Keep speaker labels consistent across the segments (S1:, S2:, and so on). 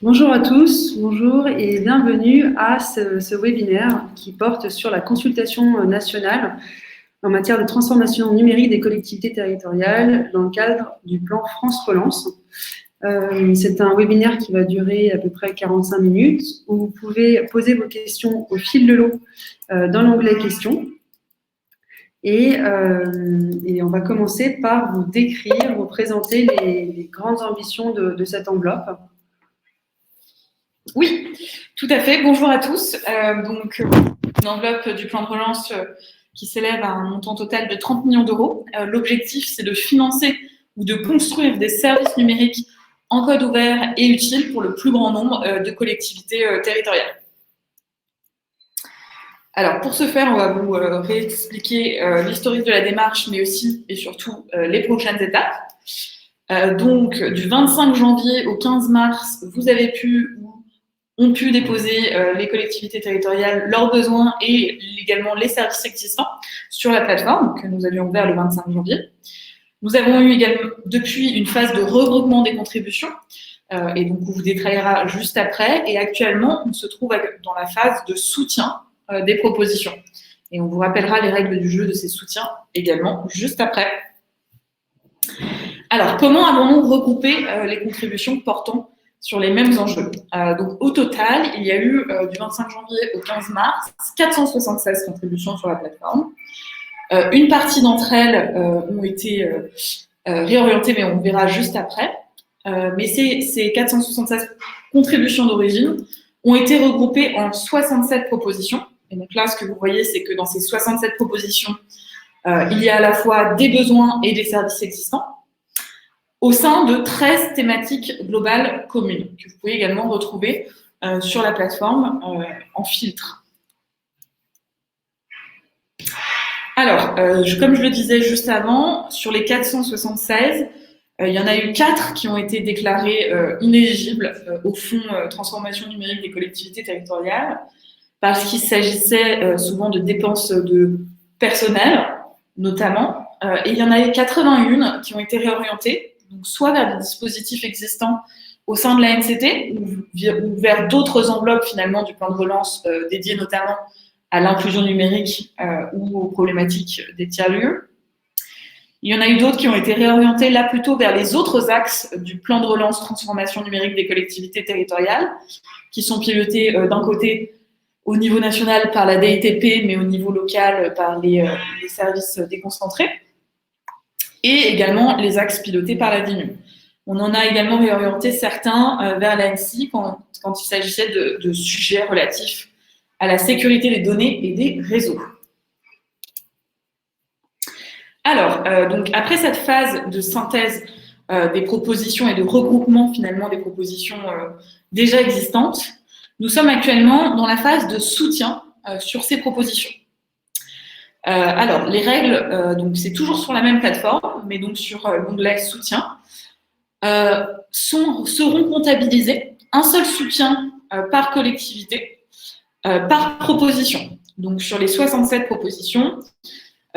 S1: Bonjour à tous, bonjour et bienvenue à ce webinaire qui porte sur la consultation nationale en matière de transformation numérique des collectivités territoriales dans le cadre du plan France Relance. C'est un webinaire qui va durer à peu près 45 minutes où vous pouvez poser vos questions au fil de l'eau dans l'onglet questions. Et on va commencer par vous décrire, vous présenter les grandes ambitions de cette enveloppe.
S2: Oui, tout à fait. Bonjour à tous. Une enveloppe du plan de relance qui s'élève à un montant total de 30 millions d'euros. L'objectif, c'est de financer ou de construire des services numériques en code ouvert et utiles pour le plus grand nombre de collectivités territoriales. Alors, pour ce faire, on va vous réexpliquer l'historique de la démarche, mais aussi et surtout les prochaines étapes. Du 25 janvier au 15 mars, vous avez ont pu déposer les collectivités territoriales leurs besoins et également les services existants sur la plateforme que nous avions ouvert le 25 janvier. Nous avons eu également depuis une phase de regroupement des contributions et donc on vous détaillera juste après. Et actuellement, on se trouve dans la phase de soutien des propositions. Et on vous rappellera les règles du jeu de ces soutiens également juste après. Alors, comment avons-nous regroupé les contributions portant sur les mêmes enjeux? Donc, au total, il y a eu du 25 janvier au 15 mars 476 contributions sur la plateforme. Une partie d'entre elles ont été réorientées, mais on verra juste après. Mais ces 476 contributions d'origine ont été regroupées en 67 propositions. Et donc là, ce que vous voyez, c'est que dans ces 67 propositions, il y a à la fois des besoins et des services existants, au sein de 13 thématiques globales communes, que vous pouvez également retrouver sur la plateforme en filtre. Alors, comme je le disais juste avant, sur les 476, il y en a eu 4 qui ont été déclarés inéligibles au fonds transformation numérique des collectivités territoriales, parce qu'il s'agissait souvent de dépenses de personnel, notamment, et il y en a eu 81 qui ont été réorientées, donc soit vers des dispositifs existants au sein de la NCT ou vers d'autres enveloppes finalement du plan de relance dédiées notamment à l'inclusion numérique ou aux problématiques des tiers-lieux. Il y en a eu d'autres qui ont été réorientés là plutôt vers les autres axes du plan de relance transformation numérique des collectivités territoriales, qui sont pilotés d'un côté au niveau national par la DITP, mais au niveau local par les services déconcentrés, et également les axes pilotés par la DINU. On en a également réorienté certains vers l'ANSSI quand il s'agissait de sujets relatifs à la sécurité des données et des réseaux. Alors, donc après cette phase de synthèse des propositions et de regroupement finalement des propositions déjà existantes, nous sommes actuellement dans la phase de soutien sur ces propositions. Alors, les règles, donc c'est toujours sur la même plateforme, mais donc sur l'onglet soutien, seront comptabilisés un seul soutien par collectivité, par proposition. Donc, sur les 67 propositions,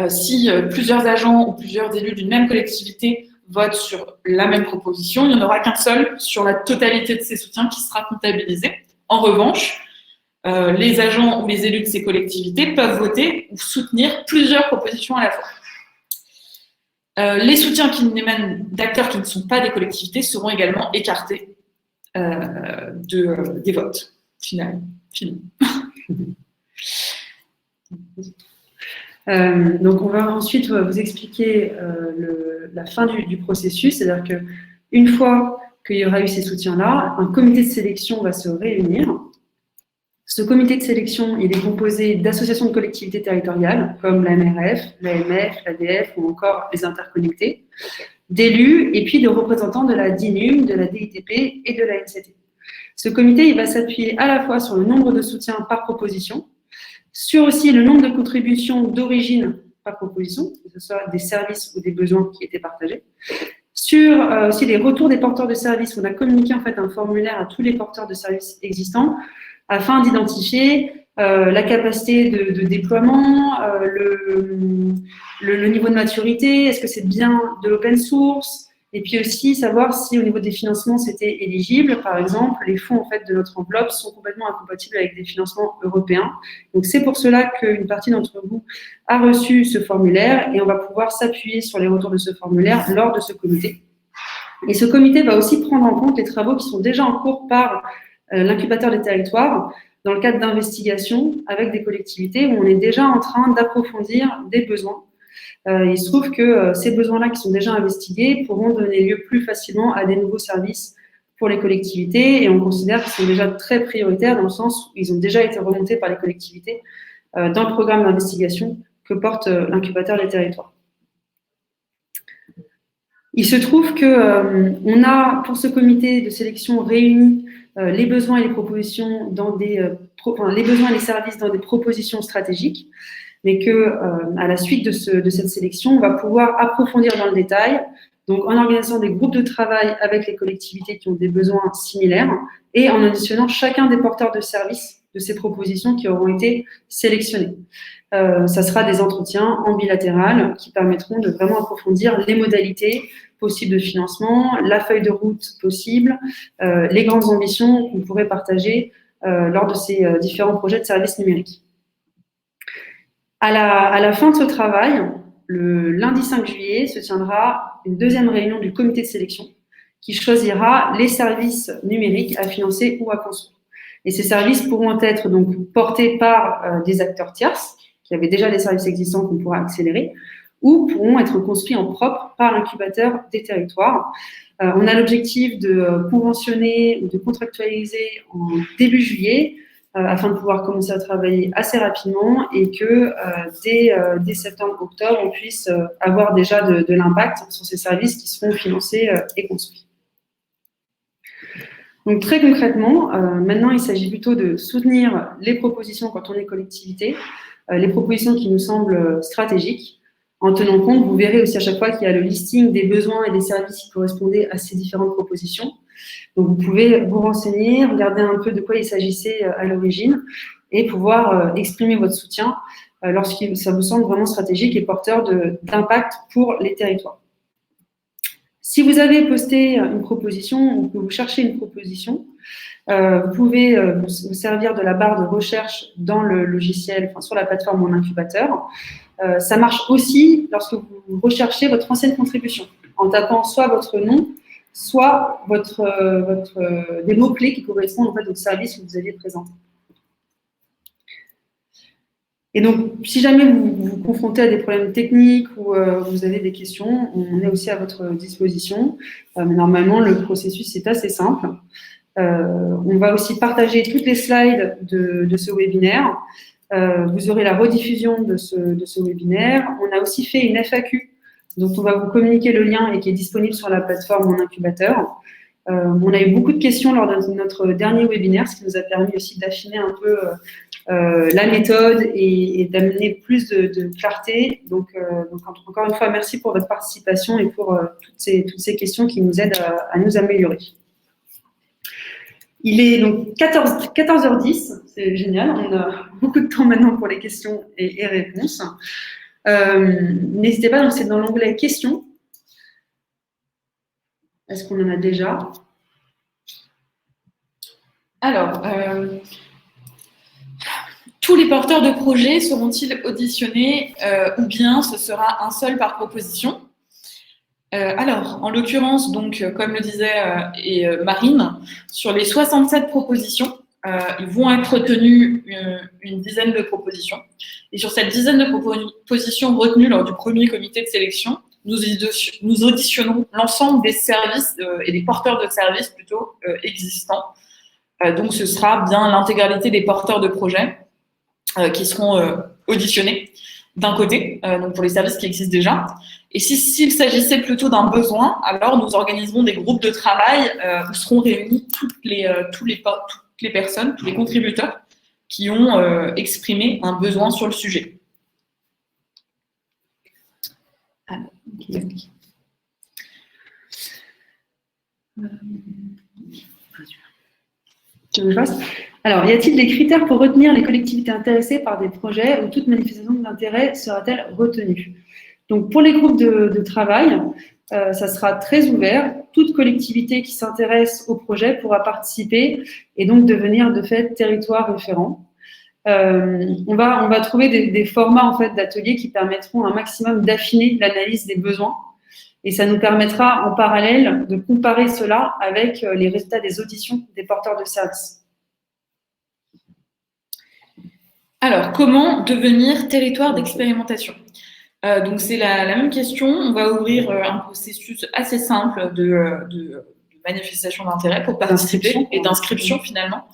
S2: si plusieurs agents ou plusieurs élus d'une même collectivité votent sur la même proposition, il n'y en aura qu'un seul sur la totalité de ces soutiens qui sera comptabilisé. En revanche, les agents ou les élus de ces collectivités peuvent voter ou soutenir plusieurs propositions à la fois. Les soutiens qui émanent d'acteurs qui ne sont pas des collectivités seront également écartés des votes finalement.
S1: Donc, on va ensuite vous expliquer la fin du processus, c'est-à-dire qu'une fois qu'il y aura eu ces soutiens-là, un comité de sélection va se réunir. Ce comité de sélection, il est composé d'associations de collectivités territoriales, comme la MRF, l'AMF, l'ADF ou encore les interconnectés, d'élus et puis de représentants de la DINUM, de la DITP et de la NCT. Ce comité, il va s'appuyer à la fois sur le nombre de soutiens par proposition, sur aussi le nombre de contributions d'origine par proposition, que ce soit des services ou des besoins qui étaient partagés, sur aussi les retours des porteurs de services. On a communiqué en fait un formulaire à tous les porteurs de services existants afin d'identifier la capacité de déploiement, le niveau de maturité, est-ce que c'est bien de l'open source, Et puis aussi savoir si au niveau des financements c'était éligible. Par exemple, les fonds en fait de notre enveloppe sont complètement incompatibles avec des financements européens. Donc c'est pour cela qu'une partie d'entre vous a reçu ce formulaire et on va pouvoir s'appuyer sur les retours de ce formulaire lors de ce comité. Et ce comité va aussi prendre en compte les travaux qui sont déjà en cours par l'incubateur des territoires dans le cadre d'investigations avec des collectivités où on est déjà en train d'approfondir des besoins. Il se trouve que ces besoins-là qui sont déjà investigués pourront donner lieu plus facilement à des nouveaux services pour les collectivités et on considère qu'ils sont déjà très prioritaires dans le sens où ils ont déjà été remontés par les collectivités dans le programme d'investigation que porte l'incubateur des territoires. Il se trouve qu'on a pour ce comité de sélection réuni les besoins et les propositions dans les besoins et les services dans des propositions stratégiques, mais à la suite de cette sélection, on va pouvoir approfondir dans le détail, donc en organisant des groupes de travail avec les collectivités qui ont des besoins similaires et en auditionnant chacun des porteurs de services de ces propositions qui auront été sélectionnées. Ça sera des entretiens en bilatéral qui permettront de vraiment approfondir les modalités possibles de financement, la feuille de route possible, les grandes ambitions qu'on pourrait partager lors de ces différents projets de services numériques. À la fin de ce travail, le lundi 5 juillet, se tiendra une deuxième réunion du comité de sélection qui choisira les services numériques à financer ou à construire. Et ces services pourront être donc portés par des acteurs tierces qui avaient déjà des services existants qu'on pourra accélérer ou pourront être construits en propre par l'incubateur des territoires. On a l'objectif de conventionner ou de contractualiser en début juillet afin de pouvoir commencer à travailler assez rapidement et que dès septembre-octobre, on puisse avoir déjà de l'impact sur ces services qui seront financés et construits. Donc très concrètement, maintenant il s'agit plutôt de soutenir les propositions quand on est collectivité, les propositions qui nous semblent stratégiques, en tenant compte, vous verrez aussi à chaque fois qu'il y a le listing des besoins et des services qui correspondaient à ces différentes propositions. Donc, vous pouvez vous renseigner, regarder un peu de quoi il s'agissait à l'origine et pouvoir exprimer votre soutien lorsque ça vous semble vraiment stratégique et porteur d'impact pour les territoires. Si vous avez posté une proposition ou que vous cherchez une proposition, vous pouvez vous servir de la barre de recherche dans le logiciel, enfin, sur la plateforme Mon Incubateur. Ça marche aussi lorsque vous recherchez votre ancienne contribution, en tapant soit votre nom, soit des mots-clés qui correspondent en fait au service que vous aviez présenté. Et donc, si jamais vous vous confrontez à des problèmes techniques ou vous avez des questions, on est aussi à votre disposition. Mais normalement, le processus est assez simple. On va aussi partager toutes les slides de ce webinaire. Vous aurez la rediffusion de ce webinaire. On a aussi fait une FAQ dont on va vous communiquer le lien et qui est disponible sur la plateforme Mon Incubateur. On a eu beaucoup de questions lors de notre dernier webinaire, ce qui nous a permis aussi d'affiner un peu la méthode et d'amener plus de clarté. Donc, encore une fois, merci pour votre participation et pour toutes ces questions qui nous aident à nous améliorer. Il est donc 14h10, c'est génial, on a beaucoup de temps maintenant pour les questions et réponses. N'hésitez pas, donc c'est dans l'onglet questions. Est-ce qu'on en a déjà?
S2: Alors, tous les porteurs de projets seront-ils auditionnés ou bien ce sera un seul par proposition? Alors, en l'occurrence, donc, comme le disait Marine, sur les 67 propositions, ils vont être retenus une dizaine de propositions. Et sur cette dizaine de propositions retenues lors du premier comité de sélection, nous auditionnerons l'ensemble des services et des porteurs de services plutôt existants. Donc, ce sera bien l'intégralité des porteurs de projets qui seront auditionnés d'un côté, donc pour les services qui existent déjà. Et s'il s'agissait plutôt d'un besoin, alors nous organiserons des groupes de travail où seront réunis toutes les personnes, tous les contributeurs qui ont exprimé un besoin sur le sujet. Alors,
S1: Alors, y a-t-il des critères pour retenir les collectivités intéressées par des projets ou toute manifestation d'intérêt sera-t-elle retenue? Donc, pour les groupes de travail, ça sera très ouvert. Toute collectivité qui s'intéresse au projet pourra participer et donc devenir de fait territoire référent. On va trouver des formats en fait d'ateliers qui permettront un maximum d'affiner l'analyse des besoins et ça nous permettra en parallèle de comparer cela avec les résultats des auditions des porteurs de services.
S2: Alors, comment devenir territoire d'expérimentation? Donc, c'est la même question. On va ouvrir un processus assez simple de manifestation d'intérêt pour participer et d'inscription finalement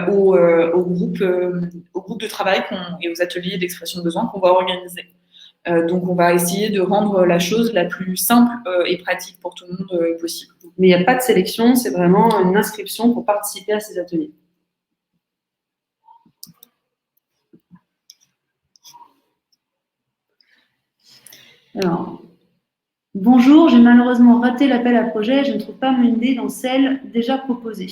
S2: au groupe de travail et aux ateliers d'expression de besoins qu'on va organiser. Donc, on va essayer de rendre la chose la plus simple et pratique pour tout le monde possible.
S1: Mais il n'y a pas de sélection, c'est vraiment une inscription pour participer à ces ateliers. Alors, bonjour, j'ai malheureusement raté l'appel à projet, je ne trouve pas mon idée dans celle déjà proposée.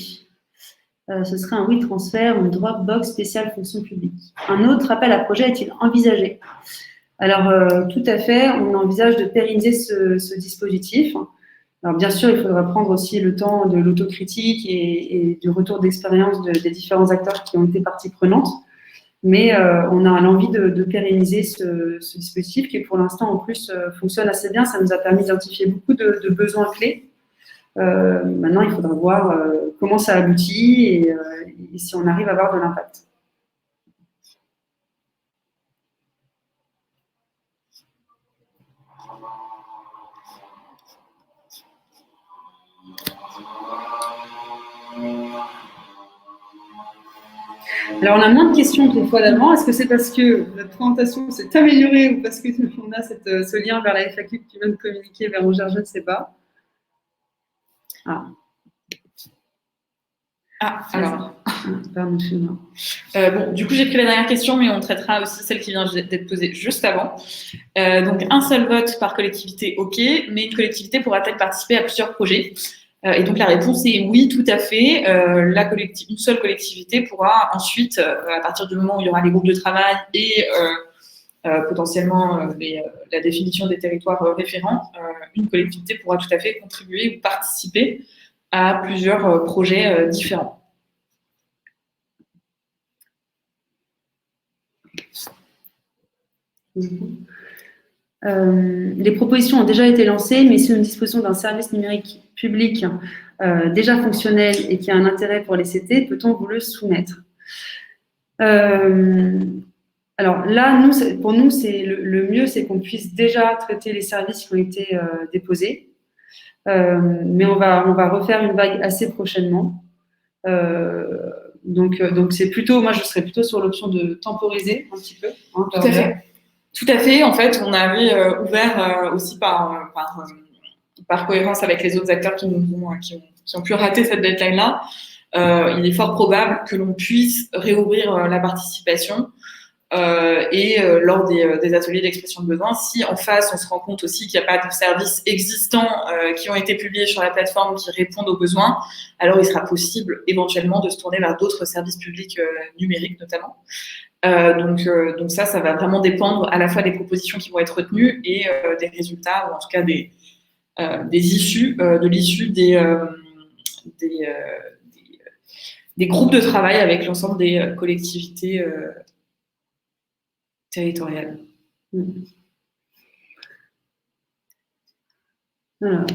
S1: Ce serait un oui transfert ou une Dropbox spéciale fonction publique. Un autre appel à projet est-il envisagé? Alors, tout à fait, on envisage de pérenniser ce dispositif. Alors, bien sûr, il faudra prendre aussi le temps de l'autocritique et du retour d'expérience des différents acteurs qui ont été partie prenante. Mais on a l'envie de pérenniser ce dispositif qui, pour l'instant, en plus, fonctionne assez bien. Ça nous a permis d'identifier beaucoup de besoins clés. Maintenant, il faudra voir comment ça aboutit et si on arrive à avoir de l'impact. Alors, on a moins de questions que les fois d'avant. Est-ce que c'est parce que notre présentation s'est améliorée ou parce qu'on a ce lien vers la FAQ que tu viens de communiquer, Bérangère? Je ne sais pas.
S2: Alors.
S1: Pardon, excuse-moi.
S2: Bon, du coup, j'ai pris la dernière question, mais on traitera aussi celle qui vient d'être posée juste avant. Donc, un seul vote par collectivité, OK, mais une collectivité pourra-t-elle participer à plusieurs projets? Et donc, la réponse est oui, tout à fait. Une seule collectivité pourra ensuite, à partir du moment où il y aura les groupes de travail et potentiellement la définition des territoires référents, une collectivité pourra tout à fait contribuer ou participer à plusieurs projets différents.
S1: Les propositions ont déjà été lancées, mais si nous disposons d'un service numérique public déjà fonctionnel et qui a un intérêt pour les CT, peut-on vous le soumettre? Alors là, pour nous, le mieux, c'est qu'on puisse déjà traiter les services qui ont été déposés, mais on va refaire une vague assez prochainement. Donc c'est plutôt, moi, je serais plutôt sur l'option de temporiser un petit peu.
S2: Hein, tout à fait. Tout à fait. En fait, on avait ouvert aussi par cohérence avec les autres acteurs qui ont pu rater cette deadline-là. Il est fort probable que l'on puisse réouvrir la participation lors des ateliers d'expression de besoin, si en face on se rend compte aussi qu'il n'y a pas de services existants qui ont été publiés sur la plateforme qui répondent aux besoins, alors il sera possible éventuellement de se tourner vers d'autres services publics numériques notamment. Donc ça va vraiment dépendre à la fois des propositions qui vont être retenues et des résultats, ou en tout cas des issues, de l'issue des groupes de travail avec l'ensemble des collectivités territoriales.
S1: Alors.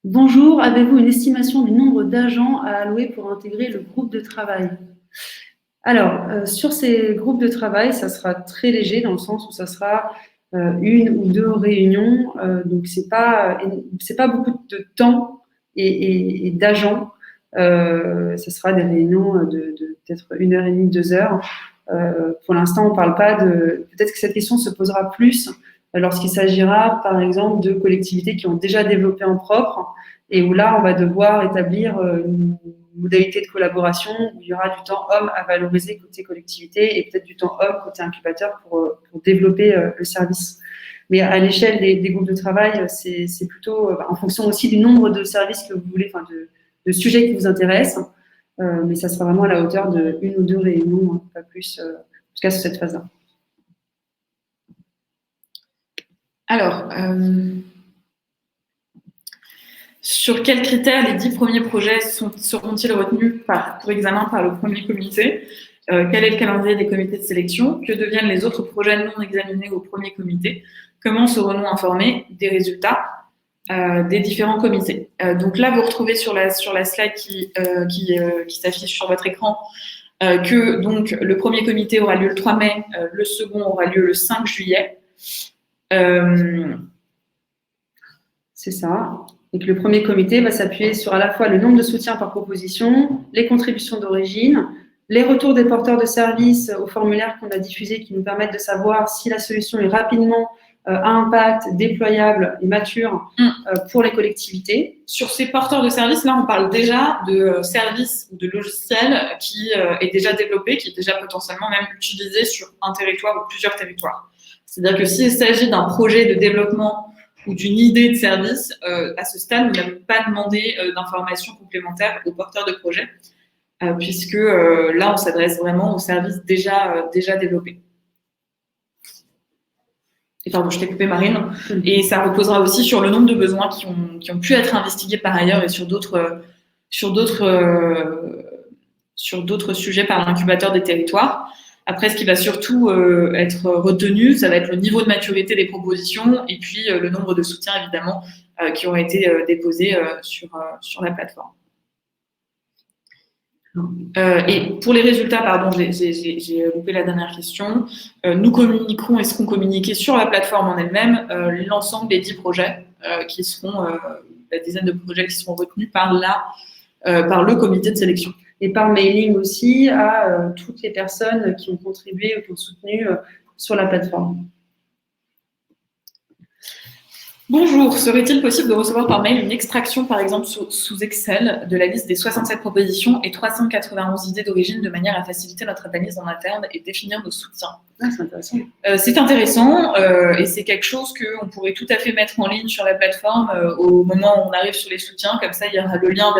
S1: Bonjour, avez-vous une estimation du nombre d'agents à allouer pour intégrer le groupe de travail? Alors, sur ces groupes de travail, ça sera très léger dans le sens où ça sera une ou deux réunions, donc c'est pas beaucoup de temps et d'agents. Ça sera des réunions de peut-être 1h30, 2 heures. Pour l'instant, on ne parle pas de. Peut-être que cette question se posera plus lorsqu'il s'agira, par exemple, de collectivités qui ont déjà développé en propre et où là, on va devoir établir une modalité de collaboration où il y aura du temps homme à valoriser côté collectivité et peut-être du temps homme côté incubateur pour développer le service. Mais à l'échelle des groupes de travail, c'est plutôt en fonction aussi du nombre de services que vous voulez, enfin de sujets qui vous intéressent. Mais ça sera vraiment à la hauteur de 1 ou 2 réunions, pas plus, en tout cas sur cette phase-là.
S2: Alors, sur quels critères les 10 premiers projets seront-ils retenus pour examen par le premier comité? Quel est le calendrier des comités de sélection? Que deviennent les autres projets non examinés au premier comité? Comment serons-nous informés des résultats des différents comités? Donc là, vous retrouvez sur la slide qui s'affiche sur votre écran que donc, le premier comité aura lieu le 3 mai, le second aura lieu le 5 juillet.
S1: C'est ça. Et que le premier comité va s'appuyer sur à la fois le nombre de soutiens par proposition, les contributions d'origine, les retours des porteurs de services au formulaire qu'on a diffusé qui nous permettent de savoir si la solution est rapidement à impact, déployable et mature pour les collectivités.
S2: Sur ces porteurs de services, là, on parle déjà de services ou de logiciels qui est déjà développé, qui est déjà potentiellement même utilisé sur un territoire ou plusieurs territoires. C'est-à-dire que s'il s'agit d'un projet de développement ou d'une idée de service, à ce stade, nous n'avons pas demandé d'informations complémentaires aux porteurs de projet, puisque là, on s'adresse vraiment aux services déjà développés. Et pardon, je t'ai coupé, Marine. Et ça reposera aussi sur le nombre de besoins qui ont pu être investigués par ailleurs et sur d'autres sujets par l'incubateur des territoires. Après, ce qui va surtout être retenu, ça va être le niveau de maturité des propositions et puis le nombre de soutiens, évidemment, qui ont été déposés sur la plateforme. Et pour les résultats, pardon, j'ai loupé la dernière question. Nous communiquerons et seront communiqués sur la plateforme en elle-même l'ensemble des 10 projets qui seront, la dizaine de projets qui seront retenus par le comité de sélection.
S1: Et par mailing aussi à toutes les personnes qui ont contribué ou qui ont soutenu sur la plateforme.
S2: Bonjour, serait-il possible de recevoir par mail une extraction, par exemple sous Excel, de la liste des 67 propositions et 391 idées d'origine de manière à faciliter notre analyse en interne et définir nos soutiens?
S1: C'est intéressant.
S2: C'est intéressant et c'est quelque chose qu'on pourrait tout à fait mettre en ligne sur la plateforme au moment où on arrive sur les soutiens. Comme ça, il y aura le lien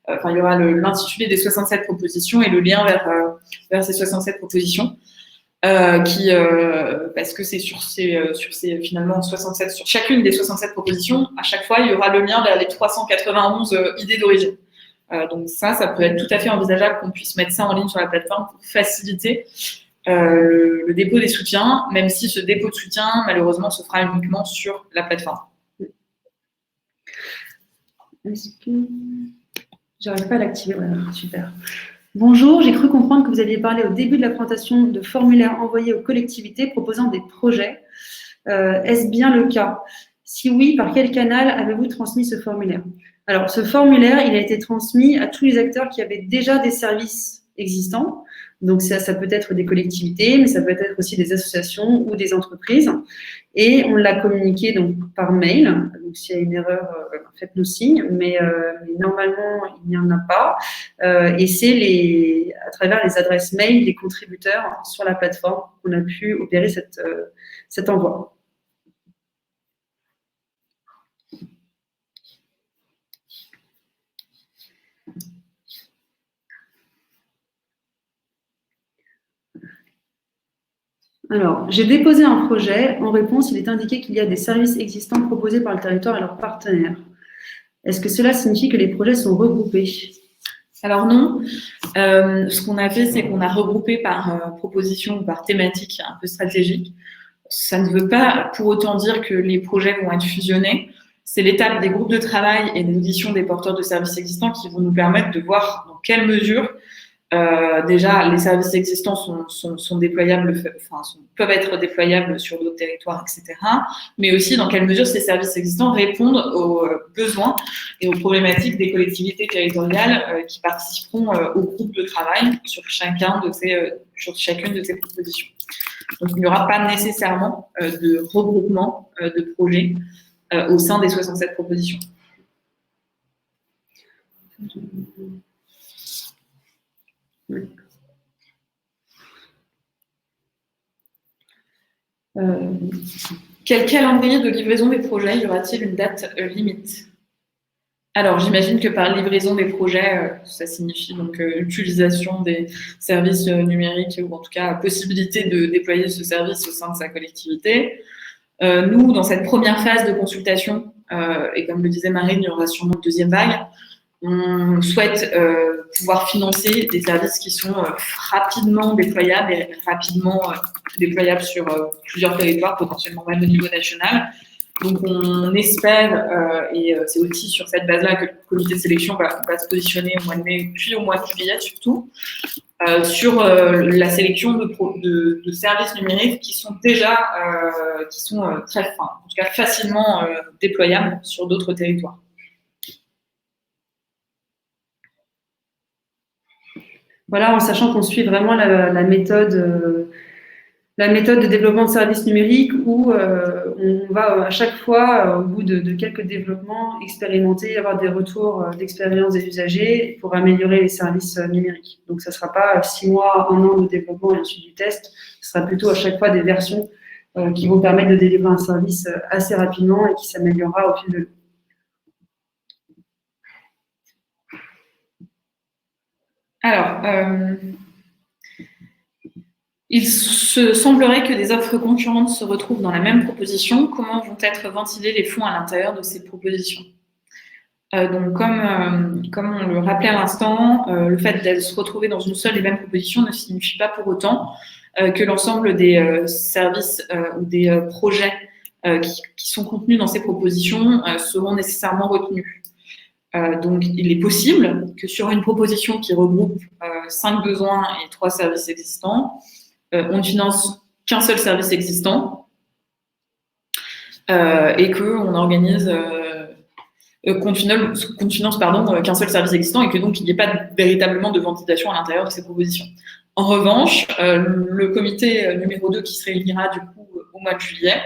S2: il y aura l'intitulé des 67 propositions et le lien vers ces 67 propositions. Parce que c'est sur ces finalement 67, sur chacune des 67 propositions, à chaque fois, il y aura le lien vers les 391 idées d'origine. Donc ça peut être tout à fait envisageable qu'on puisse mettre ça en ligne sur la plateforme pour faciliter le dépôt des soutiens, même si ce dépôt de soutien, malheureusement, se fera uniquement sur la plateforme.
S1: Est-ce que... J'arrive pas à l'activer, voilà, super. Bonjour, j'ai cru comprendre que vous aviez parlé au début de la présentation de formulaires envoyés aux collectivités proposant des projets. Est-ce bien le cas? Si oui, par quel canal avez-vous transmis ce formulaire? Alors, ce formulaire, il a été transmis à tous les acteurs qui avaient déjà des services existants. Donc, ça peut être des collectivités, mais ça peut être aussi des associations ou des entreprises. Et on l'a communiqué donc, par mail. Donc, s'il y a une erreur, faites-nous signe. Mais normalement, il n'y en a pas. Et c'est à travers les adresses mail des contributeurs sur la plateforme qu'on a pu opérer cet envoi. Alors, j'ai déposé un projet. En réponse, il est indiqué qu'il y a des services existants proposés par le territoire et leurs partenaires. Est-ce que cela signifie que les projets sont regroupés?
S2: Alors non. Ce qu'on a fait, c'est qu'on a regroupé par proposition ou par thématique un peu stratégique. Ça ne veut pas pour autant dire que les projets vont être fusionnés. C'est l'étape des groupes de travail et l'audition des porteurs de services existants qui vont nous permettre de voir dans quelle mesure déjà, les services existants sont déployables, peuvent être déployables sur d'autres territoires, etc. Mais aussi dans quelle mesure ces services existants répondent aux besoins et aux problématiques des collectivités territoriales qui participeront au groupe de travail sur chacune de ces propositions. Donc, il n'y aura pas nécessairement de regroupement de projets au sein des 67 propositions. Quel calendrier de livraison des projets? Y aura-t-il une date limite? Alors, j'imagine que par livraison des projets, ça signifie donc utilisation des services numériques ou en tout cas possibilité de déployer ce service au sein de sa collectivité. Nous, dans cette première phase de consultation, et comme le disait Marine, il y aura sûrement une deuxième vague, on souhaite pouvoir financer des services qui sont rapidement déployables et rapidement déployables sur plusieurs territoires, potentiellement même au niveau national. Donc, on espère, et c'est aussi sur cette base-là que le comité de sélection va se positionner au mois de mai, puis au mois de juillet surtout, sur la sélection de services numériques qui sont déjà très, en tout cas facilement déployables sur d'autres territoires.
S1: Voilà, en sachant qu'on suit vraiment la méthode de développement de services numériques où on va à chaque fois, au bout de quelques développements, expérimenter, avoir des retours d'expérience des usagers pour améliorer les services numériques. Donc, ça ne sera pas 6 mois, 1 an de développement et ensuite du test. Ce sera plutôt à chaque fois des versions qui vont permettre de délivrer un service assez rapidement et qui s'améliorera au fil de l'eau.
S2: Alors, il se semblerait que des offres concurrentes se retrouvent dans la même proposition. Comment vont être ventilés les fonds à l'intérieur de ces propositions? Donc, comme on le rappelait à l'instant, le fait de se retrouver dans une seule et même proposition ne signifie pas pour autant que l'ensemble des services ou des projets qui sont contenus dans ces propositions seront nécessairement retenus. Donc, il est possible que sur une proposition qui regroupe 5 besoins et 3 services existants, on ne finance qu'un seul service existant et qu'on organise, qu'on finance qu'un seul service existant et que donc il n'y ait pas véritablement de ventilation à l'intérieur de ces propositions. En revanche, le comité numéro 2 qui se réunira du coup au mois de juillet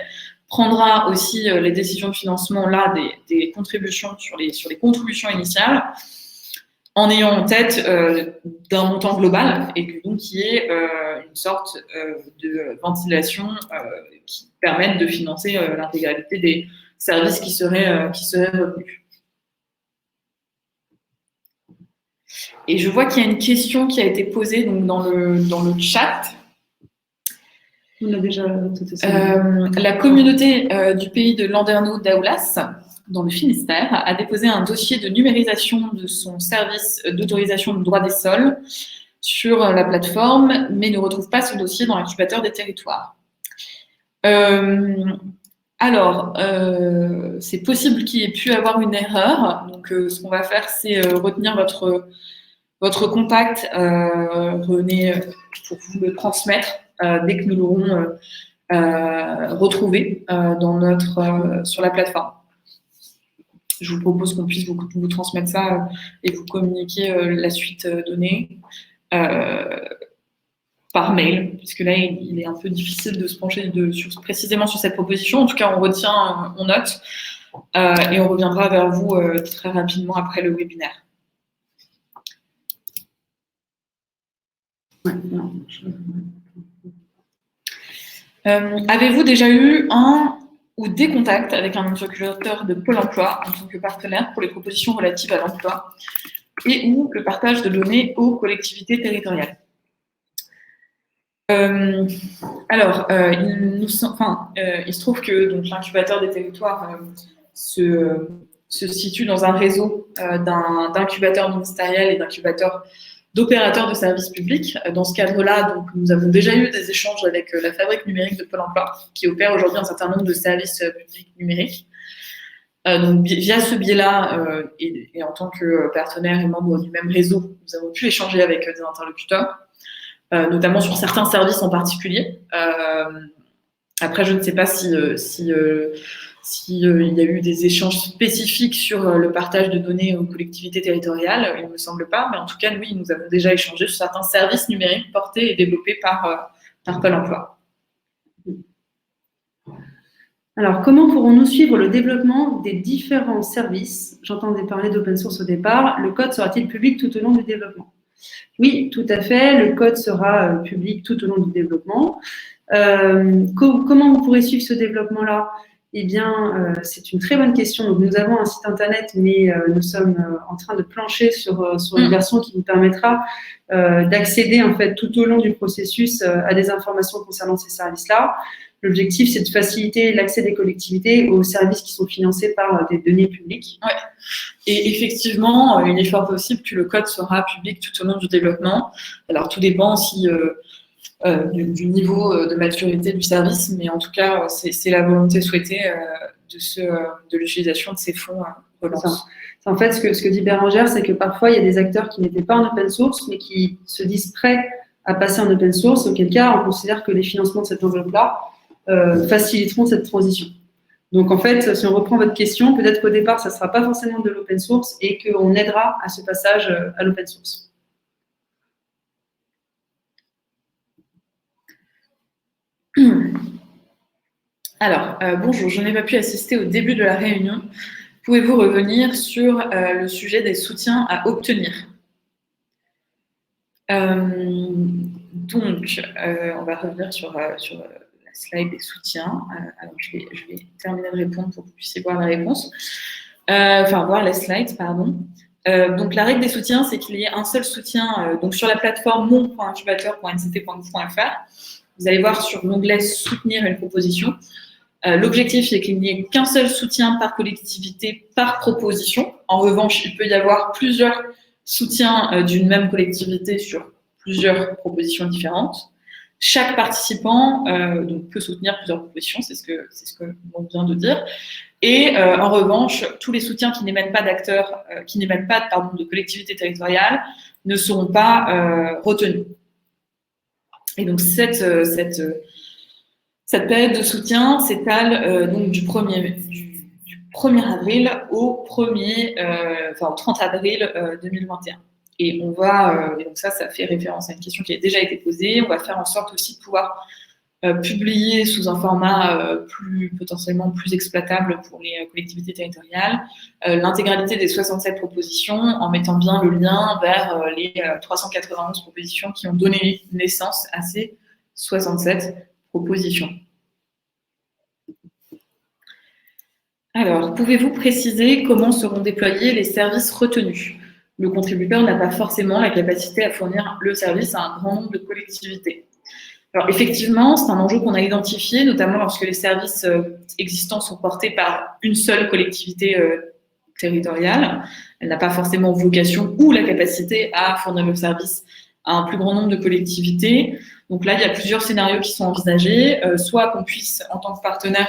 S2: prendra aussi les décisions de financement là des contributions sur les contributions initiales en ayant en tête d'un montant global et que donc il y ait une sorte de ventilation qui permette de financer l'intégralité des services qui seraient retenus. Et je vois qu'il y a une question qui a été posée donc, dans le chat.
S1: On a déjà
S2: la communauté du pays de Landerneau d'Aoulas, dans le Finistère, a déposé un dossier de numérisation de son service d'autorisation de droit des sols sur la plateforme, mais ne retrouve pas ce dossier dans l'incubateur des territoires. C'est possible qu'il y ait pu avoir une erreur. Donc, ce qu'on va faire, c'est retenir votre contact, René, pour vous le transmettre dès que nous l'aurons retrouvé sur la plateforme. Je vous propose qu'on puisse vous transmettre ça et vous communiquer la suite donnée par mail, puisque là, il est un peu difficile de se pencher précisément sur cette proposition. En tout cas, on retient, on note, et on reviendra vers vous très rapidement après le webinaire. Avez-vous déjà eu un ou des contacts avec un interlocuteur de Pôle emploi en tant que partenaire pour les propositions relatives à l'emploi et ou le partage de données aux collectivités territoriales? Il se trouve que l'incubateur des territoires se situe dans un réseau d'incubateurs ministériels et d'incubateurs d'opérateurs de services publics. Dans ce cadre-là, donc, nous avons déjà eu des échanges avec la Fabrique numérique de Pôle emploi, qui opère aujourd'hui un certain nombre de services publics numériques. Donc, via ce biais-là, et en tant que partenaire et membre du même réseau, nous avons pu échanger avec des interlocuteurs, notamment sur certains services en particulier. Après, je ne sais pas s'il y a eu des échanges spécifiques sur le partage de données aux collectivités territoriales, il ne me semble pas, mais en tout cas, oui, nous avons déjà échangé sur certains services numériques portés et développés par Pôle emploi.
S1: Alors, comment pourrons-nous suivre le développement des différents services? J'entendais parler d'open source au départ. Le code sera-t-il public tout au long du développement? Oui, tout à fait. Le code sera public tout au long du développement. Comment vous pourrez suivre ce développement-là? Eh bien, c'est une très bonne question. Donc, nous avons un site internet, mais nous sommes en train de plancher sur une version qui nous permettra d'accéder en fait tout au long du processus à des informations concernant ces services-là. l'objectif, c'est de faciliter l'accès des collectivités aux services qui sont financés par des deniers publics.
S2: Ouais. Et effectivement, il est fort possible que le code sera public tout au long du développement. Alors, tout dépend aussi du niveau de maturité du service, mais en tout cas, c'est la volonté souhaitée de l'utilisation de ces fonds relance.
S1: En fait, ce que dit Bérangère, c'est que parfois, il y a des acteurs qui n'étaient pas en open source, mais qui se disent prêts à passer en open source, auquel cas, on considère que les financements de cette enveloppe-là faciliteront cette transition. Donc, en fait, si on reprend votre question, peut-être qu'au départ, ça ne sera pas forcément de l'open source et qu'on aidera à ce passage à l'open source.
S2: Alors, bonjour, je n'ai pas pu assister au début de la réunion. Pouvez-vous revenir sur le sujet des soutiens à obtenir? Donc, on va revenir sur la slide des soutiens. Alors, je vais terminer de répondre pour que vous puissiez voir la réponse. Voir la slide, pardon. Donc, la règle des soutiens, c'est qu'il y ait un seul soutien. Donc, sur la plateforme mon.incubateur.nct.gouv.fr, vous allez voir sur l'onglet « Soutenir une proposition ». L'objectif, c'est qu'il n'y ait qu'un seul soutien par collectivité, par proposition. En revanche, il peut y avoir plusieurs soutiens d'une même collectivité sur plusieurs propositions différentes. Chaque participant donc, peut soutenir plusieurs propositions, c'est ce que l'on vient de dire. Et en revanche, tous les soutiens qui n'émettent pas d'acteurs, de collectivités territoriales, ne seront pas retenus. Et donc cette période de soutien s'étale donc du 1er avril au 30 avril 2021. Et on va, et donc ça fait référence à une question qui a déjà été posée. On va faire en sorte aussi de pouvoir publier sous un format potentiellement plus exploitable pour les collectivités territoriales l'intégralité des 67 propositions en mettant bien le lien vers les 391 propositions qui ont donné naissance à ces 67 propositions. Alors, pouvez-vous préciser comment seront déployés les services retenus? Le contributeur n'a pas forcément la capacité à fournir le service à un grand nombre de collectivités. Alors, effectivement, c'est un enjeu qu'on a identifié, notamment lorsque les services existants sont portés par une seule collectivité territoriale. Elle n'a pas forcément vocation ou la capacité à fournir le service à un plus grand nombre de collectivités. Donc là, il y a plusieurs scénarios qui sont envisagés. Soit qu'on puisse, en tant que partenaire,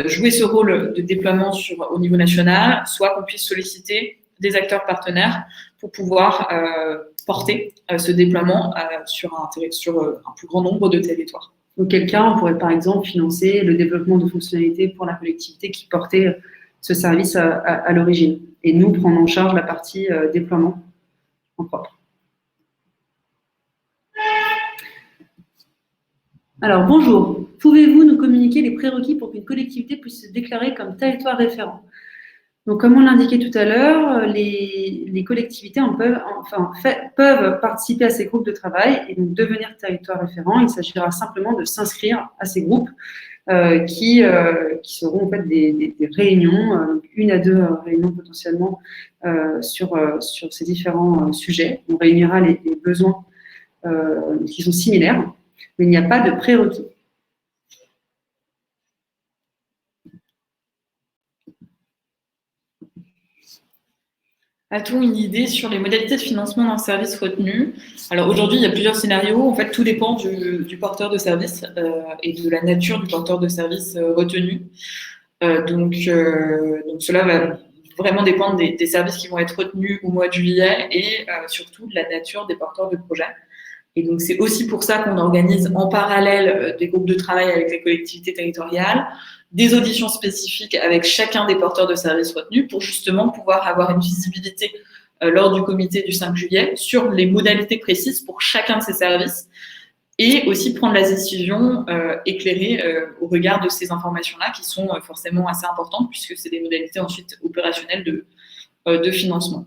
S2: jouer ce rôle de déploiement au niveau national, soit qu'on puisse solliciter des acteurs partenaires pour pouvoir porter ce déploiement sur un plus grand nombre de territoires.
S1: Auquel cas, on pourrait par exemple financer le développement de fonctionnalités pour la collectivité qui portait ce service à l'origine. Et nous, prendre en charge la partie déploiement en propre. Alors, bonjour. Pouvez-vous nous communiquer les prérequis pour qu'une collectivité puisse se déclarer comme territoire référent? Donc, comme on l'indiquait tout à l'heure, les collectivités peuvent participer à ces groupes de travail et donc devenir territoire référent. Il s'agira simplement de s'inscrire à ces groupes qui seront en fait des réunions, 1 à 2 réunions potentiellement sur ces différents sujets. On réunira les besoins qui sont similaires, mais il n'y a pas de prérequis.
S2: A-t-on une idée sur les modalités de financement d'un service retenu? Alors aujourd'hui, il y a plusieurs scénarios. En fait, tout dépend du porteur de service et de la nature du porteur de service retenu. Donc, cela va vraiment dépendre des services qui vont être retenus au mois de juillet et surtout de la nature des porteurs de projet. Et donc, c'est aussi pour ça qu'on organise en parallèle des groupes de travail avec les collectivités territoriales, des auditions spécifiques avec chacun des porteurs de services retenus pour justement pouvoir avoir une visibilité lors du comité du 5 juillet sur les modalités précises pour chacun de ces services et aussi prendre la décision éclairée au regard de ces informations-là qui sont forcément assez importantes puisque c'est des modalités ensuite opérationnelles de financement.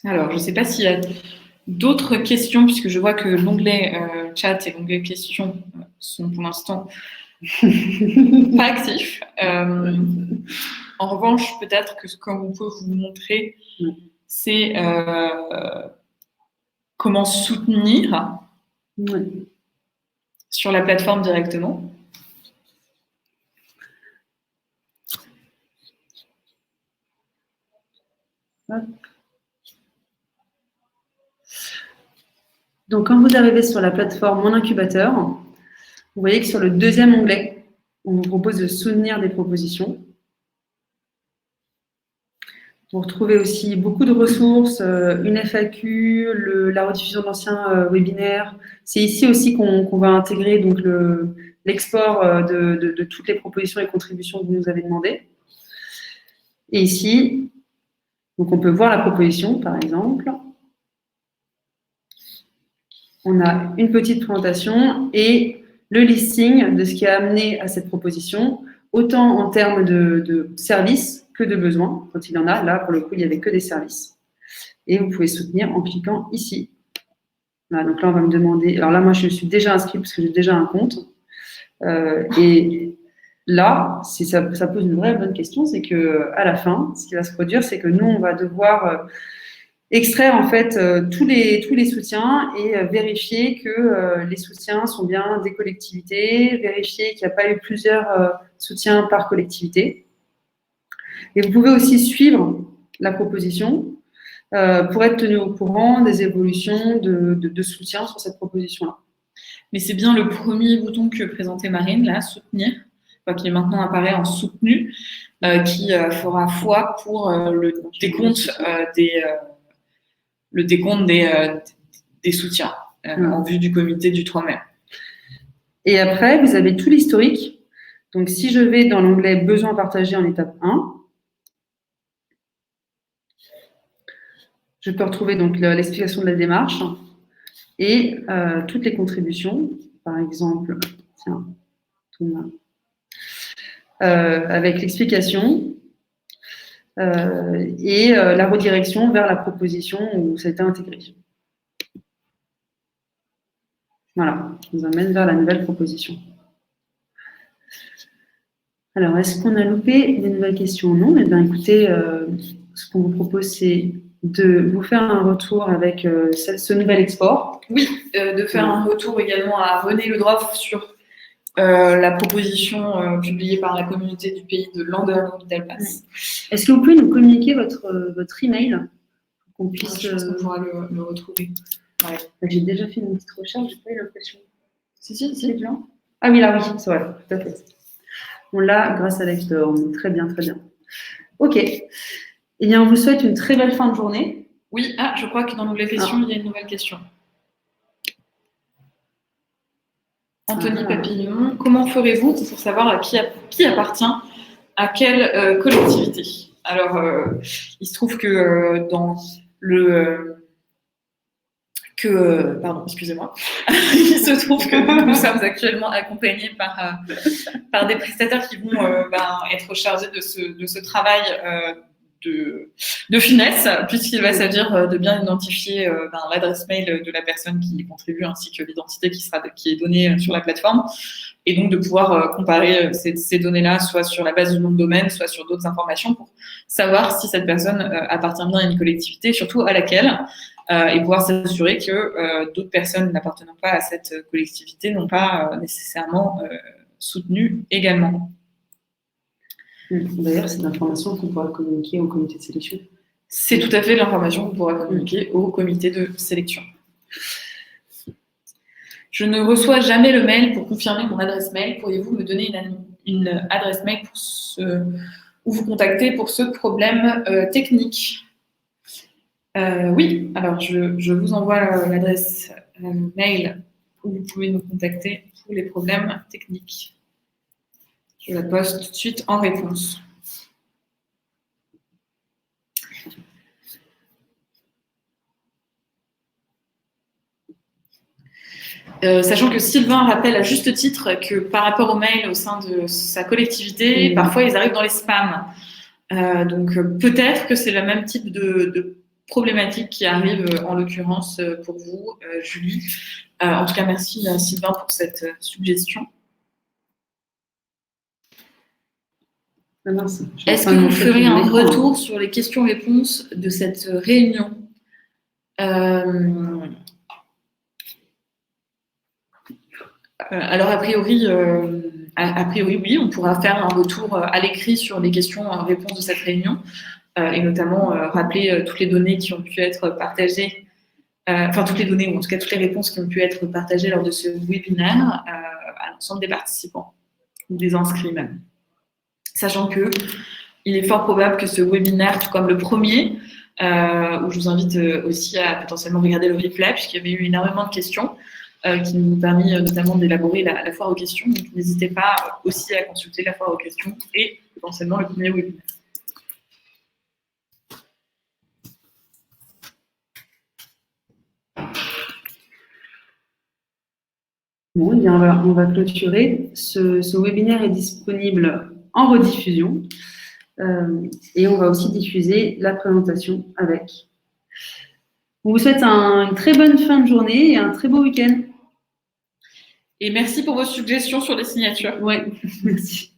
S2: Alors, je ne sais pas s'il y a d'autres questions, puisque je vois que l'onglet chat et l'onglet questions sont pour l'instant Pas actif. En revanche, peut-être que ce qu'on peut vous montrer, c'est comment soutenir sur la plateforme directement.
S1: Donc, quand vous arrivez sur la plateforme Mon Incubateur, vous voyez que sur le deuxième onglet, on vous propose de soutenir des propositions. Vous retrouvez aussi beaucoup de ressources, une FAQ, la rediffusion d'anciens webinaires. C'est ici aussi qu'on va intégrer donc l'export de toutes les propositions et contributions que vous nous avez demandées. Et ici, donc on peut voir la proposition, par exemple. On a une petite présentation et le listing de ce qui a amené à cette proposition, autant en termes de services que de besoins, quand il y en a. Là, pour le coup, il n'y avait que des services. Et vous pouvez soutenir en cliquant ici. Voilà, donc là, on va me demander... Alors là, moi, je suis déjà inscrite parce que j'ai déjà un compte. Et là, ça pose une vraie bonne question, c'est qu'à la fin, ce qui va se produire, c'est que nous, on va devoir extraire en fait tous les soutiens et vérifier que les soutiens sont bien des collectivités, vérifier qu'il n'y a pas eu plusieurs soutiens par collectivité. Et vous pouvez aussi suivre la proposition pour être tenu au courant des évolutions de soutien sur cette proposition-là.
S2: Mais c'est bien le premier bouton que présentait Marine, là, soutenir, qui maintenant apparaît en soutenu, qui fera foi pour le décompte des soutiens en vue du comité du 3 mai.
S1: Et après, vous avez tout l'historique. Donc, si je vais dans l'onglet « Besoins partagés » en étape 1, je peux retrouver donc l'explication de la démarche et toutes les contributions. Par exemple, tiens, Thomas, avec l'explication et la redirection vers la proposition où ça a été intégré. Voilà, ça nous amène vers la nouvelle proposition. Alors, est-ce qu'on a loupé des nouvelles questions? Non. Eh bien, écoutez, ce qu'on vous propose, c'est de vous faire un retour avec ce nouvel export.
S2: Oui, de faire un retour également à René Ledroff sur la proposition publiée par la communauté du pays de Lander Vitalpass.
S1: Est-ce que vous pouvez nous communiquer votre email pour qu'on puisse...
S2: Je pense qu'on pourra le retrouver. Ouais.
S1: J'ai déjà fait une petite recherche, j'ai pas eu l'impression.
S2: Si,
S1: blanc. Ah oui, là, oui, c'est vrai, tout à fait. On l'a grâce à Lector. Très bien, très bien. OK. Eh bien, on vous souhaite une très belle fin de journée.
S2: Oui, je crois que dans l'onglet questions, il y a une nouvelle question. Anthony Papillon, comment ferez-vous pour savoir à qui appartient à quelle collectivité? Alors, il se trouve que dans pardon, excusez-moi. Il se trouve que nous sommes actuellement accompagnés par des prestataires qui vont être chargés de ce travail de finesse, puisqu'il va s'agir de bien identifier l'adresse mail de la personne qui contribue ainsi que l'identité qui est donnée sur la plateforme, et donc de pouvoir comparer ces données-là soit sur la base du nom de domaine, soit sur d'autres informations pour savoir si cette personne appartient bien à une collectivité, surtout à laquelle, et pouvoir s'assurer que d'autres personnes n'appartenant pas à cette collectivité n'ont pas nécessairement soutenu également.
S1: D'ailleurs, c'est l'information qu'on pourra communiquer au comité de sélection.
S2: C'est tout à fait l'information qu'on pourra communiquer au comité de sélection. Je ne reçois jamais le mail pour confirmer mon adresse mail. Pourriez-vous me donner une adresse mail ou vous contacter pour ce problème technique? Oui, alors je vous envoie l'adresse mail où vous pouvez nous contacter pour les problèmes techniques. Je la poste tout de suite en réponse. Sachant que Sylvain rappelle à juste titre que par rapport aux mails au sein de sa collectivité, parfois ils arrivent dans les spams. Donc peut-être que c'est le même type de problématique qui arrive en l'occurrence pour vous, Julie. En tout cas, merci Sylvain pour cette suggestion.
S1: Ah mince,
S2: Est-ce que vous ferez un retour sur les questions-réponses de cette réunion? Alors, a priori, oui, on pourra faire un retour à l'écrit sur les questions-réponses de cette réunion, et notamment rappeler toutes les données qui ont pu être partagées, enfin toutes les données, ou en tout cas toutes les réponses qui ont pu être partagées lors de ce webinaire à l'ensemble des participants, ou des inscrits même. Sachant que il est fort probable que ce webinaire, tout comme le premier, où je vous invite aussi à potentiellement regarder le replay, puisqu'il y avait eu énormément de questions, qui nous ont permis notamment d'élaborer la foire aux questions. Donc n'hésitez pas aussi à consulter la foire aux questions et potentiellement le premier webinaire.
S1: Bon, eh bien, on va clôturer. Ce webinaire est disponible en rediffusion et on va aussi diffuser la présentation avec. On vous souhaite une très bonne fin de journée et un très beau week-end.
S2: Et merci pour vos suggestions sur les signatures.
S1: Ouais, merci.